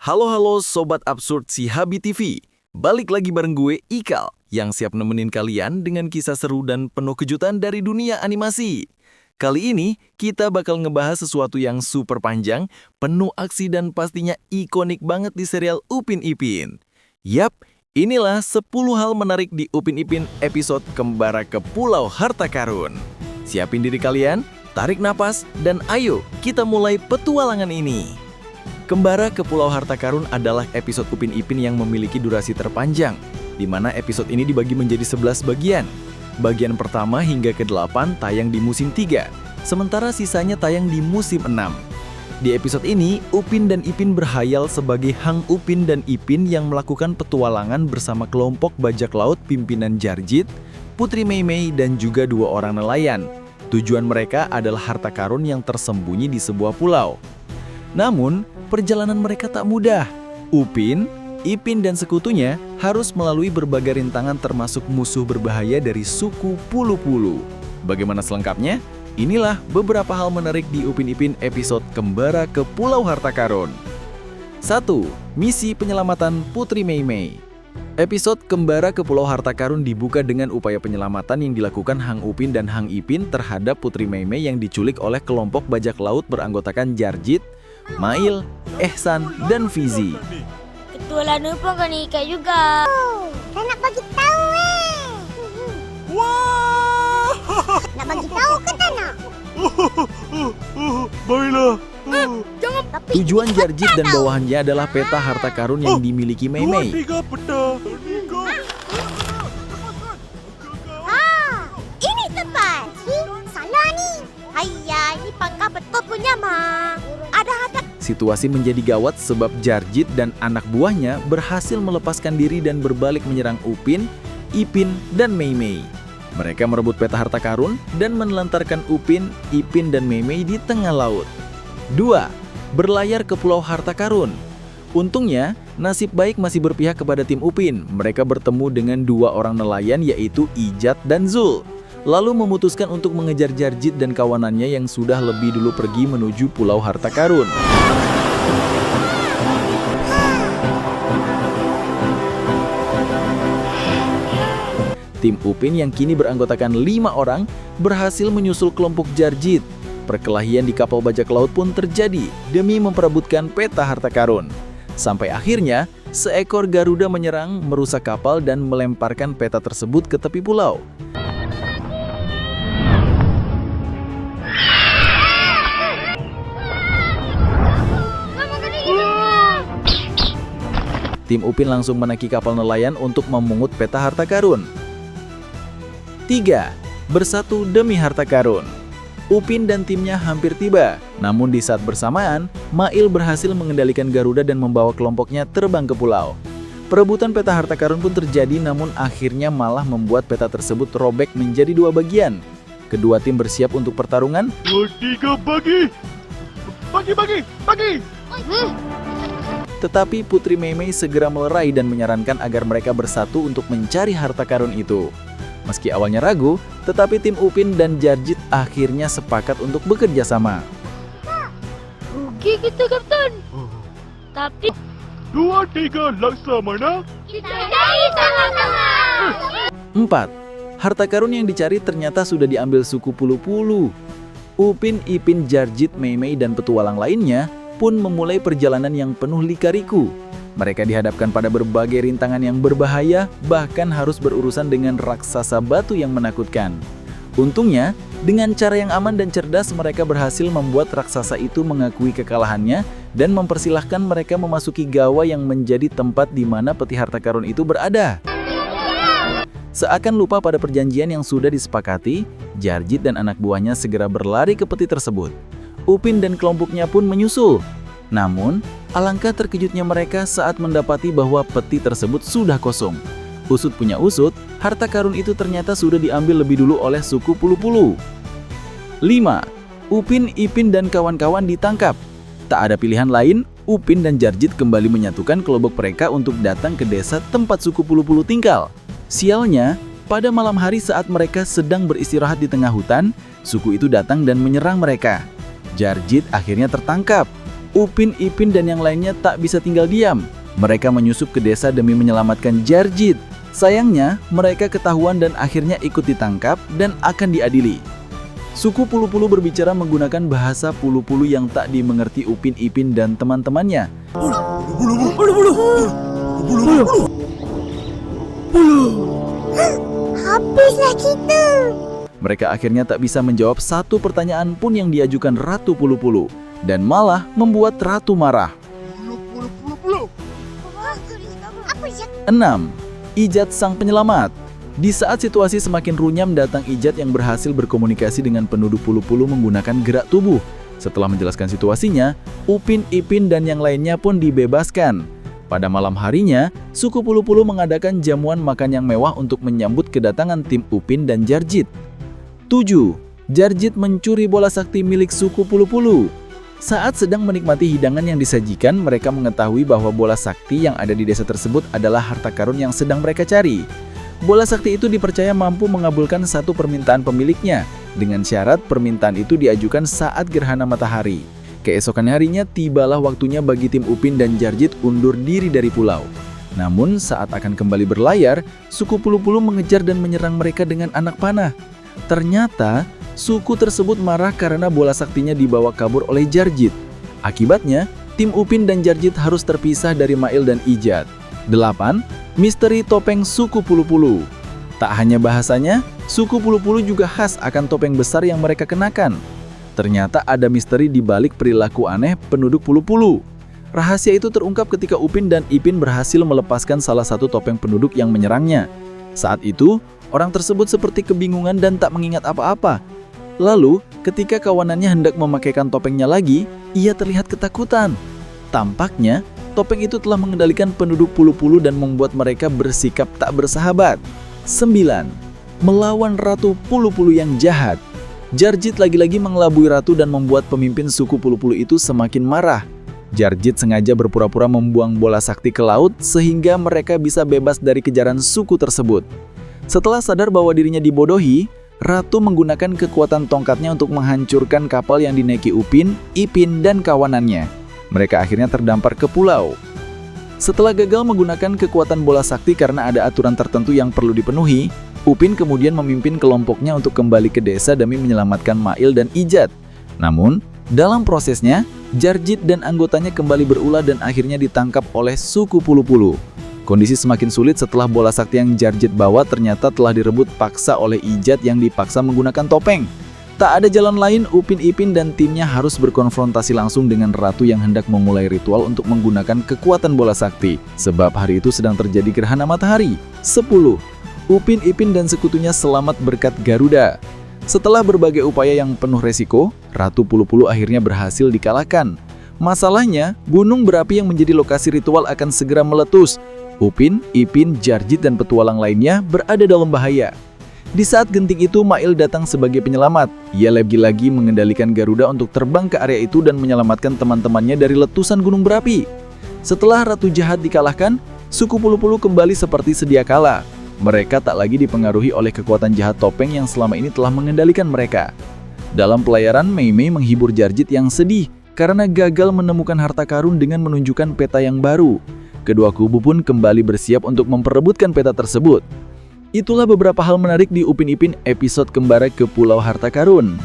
Halo Sobat Absurd si Habi TV. Balik lagi bareng gue, Ikal, yang siap nemenin kalian dengan kisah seru dan penuh kejutan dari dunia animasi. Kali ini, kita bakal ngebahas sesuatu yang super panjang, penuh aksi dan pastinya ikonik banget di serial Upin Ipin. Yap, inilah 10 hal menarik di Upin Ipin episode Kembara ke Pulau Harta Karun. Siapin diri kalian, tarik napas, dan ayo kita mulai petualangan ini. Kembara ke Pulau Harta Karun adalah episode Upin Ipin yang memiliki durasi terpanjang, di mana episode ini dibagi menjadi 11 bagian. Bagian pertama hingga ke-8 tayang di musim 3, sementara sisanya tayang di musim 6. Di episode ini, Upin dan Ipin berhayal sebagai Hang Upin dan Ipin yang melakukan petualangan bersama kelompok bajak laut pimpinan Jarjit, Putri Meimei, dan juga 2 orang nelayan. Tujuan mereka adalah harta karun yang tersembunyi di sebuah pulau. Namun, perjalanan mereka tak mudah. Upin, Ipin, dan sekutunya harus melalui berbagai rintangan termasuk musuh berbahaya dari suku Pulu-Pulu. Bagaimana selengkapnya? Inilah beberapa hal menarik di Upin Ipin episode Kembara ke Pulau Harta Karun. 1. Misi penyelamatan Putri Meimei. Episode Kembara ke Pulau Harta Karun dibuka dengan upaya penyelamatan yang dilakukan Hang Upin dan Hang Ipin terhadap Putri Meimei yang diculik oleh kelompok bajak laut beranggotakan Jarjit, Mail, Ehsan, dan Fizi. Ketua pun kena ikat juga. Saya nak bagi tahu Wah! Nak bagi tahu ke tak nak? Baiklah. Jangan. Tujuan Jarjit dan bawahannya adalah peta harta karun yang dimiliki Meimei. 2, 3 peta. Ini tepat. Salah ni. Hayya, ini pangkal betul punya, Ma. Ada. Situasi menjadi gawat sebab Jarjit dan anak buahnya berhasil melepaskan diri dan berbalik menyerang Upin, Ipin, dan Meimei. Mereka merebut peta harta karun dan menelantarkan Upin, Ipin, dan Meimei di tengah laut. 2. Berlayar ke Pulau Harta Karun. Untungnya, nasib baik masih berpihak kepada tim Upin. Mereka bertemu dengan 2 orang nelayan yaitu Ijat dan Zul. Lalu memutuskan untuk mengejar Jarjit dan kawanannya yang sudah lebih dulu pergi menuju Pulau Harta Karun. Tim Upin yang kini beranggotakan 5 orang berhasil menyusul kelompok Jarjit. Perkelahian di kapal bajak laut pun terjadi demi memperebutkan peta harta karun. Sampai akhirnya, seekor Garuda menyerang, merusak kapal dan melemparkan peta tersebut ke tepi pulau. Tim Upin langsung menaiki kapal nelayan untuk memungut peta harta karun. 3. Bersatu demi harta karun. Upin dan timnya hampir tiba, namun di saat bersamaan, Mail berhasil mengendalikan Garuda dan membawa kelompoknya terbang ke pulau. Perebutan peta harta karun pun terjadi, namun akhirnya malah membuat peta tersebut robek menjadi 2 bagian. Kedua tim bersiap untuk pertarungan. 2, 3 bagi. Bagi. Tetapi Putri Meimei segera melerai dan menyarankan agar mereka bersatu untuk mencari harta karun itu. Meski awalnya ragu, tetapi tim Upin dan Jarjit akhirnya sepakat untuk bekerja sama. Rugi kita, Kapten. Tapi 2, 3 laksamana. kita cari sama-sama. 4. Harta karun yang dicari ternyata sudah diambil suku Pulu-Pulu. Upin, Ipin, Jarjit, Meimei, dan petualang lainnya pun memulai perjalanan yang penuh lika-liku. Mereka dihadapkan pada berbagai rintangan yang berbahaya, bahkan harus berurusan dengan raksasa batu yang menakutkan. Untungnya, dengan cara yang aman dan cerdas mereka berhasil membuat raksasa itu mengakui kekalahannya dan mempersilahkan mereka memasuki gawai yang menjadi tempat di mana peti harta karun itu berada. Seakan lupa pada perjanjian yang sudah disepakati, Jarjit dan anak buahnya segera berlari ke peti tersebut. Upin dan kelompoknya pun menyusul. Namun, alangkah terkejutnya mereka saat mendapati bahwa peti tersebut sudah kosong. Usut punya usut, harta karun itu ternyata sudah diambil lebih dulu oleh suku Pulu-Pulu. 5. Upin, Ipin, dan kawan-kawan ditangkap. Tak ada pilihan lain, Upin dan Jarjit kembali menyatukan kelompok mereka untuk datang ke desa tempat suku Pulu-Pulu tinggal. Sialnya, pada malam hari saat mereka sedang beristirahat di tengah hutan, suku itu datang dan menyerang mereka. Jarjit akhirnya tertangkap. Upin, Ipin, dan yang lainnya tak bisa tinggal diam. Mereka menyusup ke desa demi menyelamatkan Jarjit. Sayangnya, mereka ketahuan dan akhirnya ikut ditangkap dan akan diadili. Suku Pulu-Pulu berbicara menggunakan bahasa Pulu-Pulu yang tak dimengerti Upin, Ipin, dan teman-temannya. Habislah kita. Mereka akhirnya tak bisa menjawab satu pertanyaan pun yang diajukan Ratu Pulu-Pulu, dan malah membuat Ratu marah. Apa sih? 6. Ijat sang penyelamat. Di saat situasi semakin runyam, datang Ijat yang berhasil berkomunikasi dengan penduduk Pulu-Pulu menggunakan gerak tubuh. Setelah menjelaskan situasinya, Upin, Ipin, dan yang lainnya pun dibebaskan. Pada malam harinya, suku Pulu-Pulu mengadakan jamuan makan yang mewah untuk menyambut kedatangan tim Upin dan Jarjit. 7. Jarjit mencuri bola sakti milik suku Pulu-Pulu. Saat sedang menikmati hidangan yang disajikan, mereka mengetahui bahwa bola sakti yang ada di desa tersebut adalah harta karun yang sedang mereka cari. Bola sakti itu dipercaya mampu mengabulkan satu permintaan pemiliknya, dengan syarat permintaan itu diajukan saat gerhana matahari. Keesokan harinya tibalah waktunya bagi tim Upin dan Jarjit undur diri dari pulau. Namun saat akan kembali berlayar, suku Pulu-Pulu mengejar dan menyerang mereka dengan anak panah. Ternyata, suku tersebut marah karena bola saktinya dibawa kabur oleh Jarjit. Akibatnya, tim Upin dan Jarjit harus terpisah dari Mail dan Ijat. 8. Misteri topeng suku Pulu-Pulu. Tak hanya bahasanya, suku Pulu-Pulu juga khas akan topeng besar yang mereka kenakan. Ternyata ada misteri di balik perilaku aneh penduduk Pulu-Pulu. Rahasia itu terungkap ketika Upin dan Ipin berhasil melepaskan salah satu topeng penduduk yang menyerangnya. Saat itu, orang tersebut seperti kebingungan dan tak mengingat apa-apa. Lalu, ketika kawanannya hendak memakaikan topengnya lagi, ia terlihat ketakutan. Tampaknya, topeng itu telah mengendalikan penduduk Pulu-Pulu dan membuat mereka bersikap tak bersahabat. 9. Melawan Ratu Pulu-Pulu yang jahat. Jarjit lagi-lagi mengelabui Ratu dan membuat pemimpin suku Pulu-Pulu itu semakin marah. Jarjit sengaja berpura-pura membuang bola sakti ke laut sehingga mereka bisa bebas dari kejaran suku tersebut. Setelah sadar bahwa dirinya dibodohi, Ratu menggunakan kekuatan tongkatnya untuk menghancurkan kapal yang dinaiki Upin, Ipin, dan kawanannya. Mereka akhirnya terdampar ke pulau. Setelah gagal menggunakan kekuatan bola sakti karena ada aturan tertentu yang perlu dipenuhi, Upin kemudian memimpin kelompoknya untuk kembali ke desa demi menyelamatkan Mail dan Ijat. Namun, dalam prosesnya, Jarjit dan anggotanya kembali berulah dan akhirnya ditangkap oleh suku Pulu-Pulu. Kondisi semakin sulit setelah bola sakti yang Jarjit bawa ternyata telah direbut paksa oleh Ijat yang dipaksa menggunakan topeng. Tak ada jalan lain, Upin, Ipin, dan timnya harus berkonfrontasi langsung dengan Ratu yang hendak memulai ritual untuk menggunakan kekuatan bola sakti. Sebab hari itu sedang terjadi gerhana matahari. 10. Upin, Ipin, dan sekutunya selamat berkat Garuda. Setelah berbagai upaya yang penuh resiko, Ratu Pulu-Pulu akhirnya berhasil dikalahkan. Masalahnya, gunung berapi yang menjadi lokasi ritual akan segera meletus. Upin, Ipin, Jarjit, dan petualang lainnya berada dalam bahaya. Di saat genting itu, Mail datang sebagai penyelamat. Ia lagi-lagi mengendalikan Garuda untuk terbang ke area itu dan menyelamatkan teman-temannya dari letusan gunung berapi. Setelah Ratu Jahat dikalahkan, suku Pulu-Pulu kembali seperti sedia kala. Mereka tak lagi dipengaruhi oleh kekuatan jahat topeng yang selama ini telah mengendalikan mereka. Dalam pelayaran, Mei Mei menghibur Jarjit yang sedih karena gagal menemukan harta karun dengan menunjukkan peta yang baru. Kedua kubu pun kembali bersiap untuk memperebutkan peta tersebut. Itulah beberapa hal menarik di Upin Ipin episode Kembara ke Pulau Harta Karun.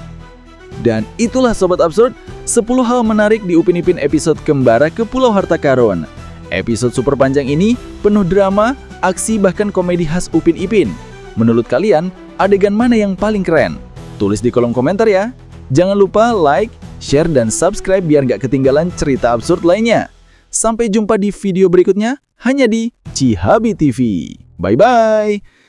Dan itulah Sobat Absurd, 10 hal menarik di Upin Ipin episode Kembara ke Pulau Harta Karun. Episode super panjang ini penuh drama, aksi, bahkan komedi khas Upin Ipin. Menurut kalian, adegan mana yang paling keren? Tulis di kolom komentar ya. Jangan lupa like, share, dan subscribe biar gak ketinggalan cerita absurd lainnya. Sampai jumpa di video berikutnya, hanya di Cihabi TV. Bye-bye!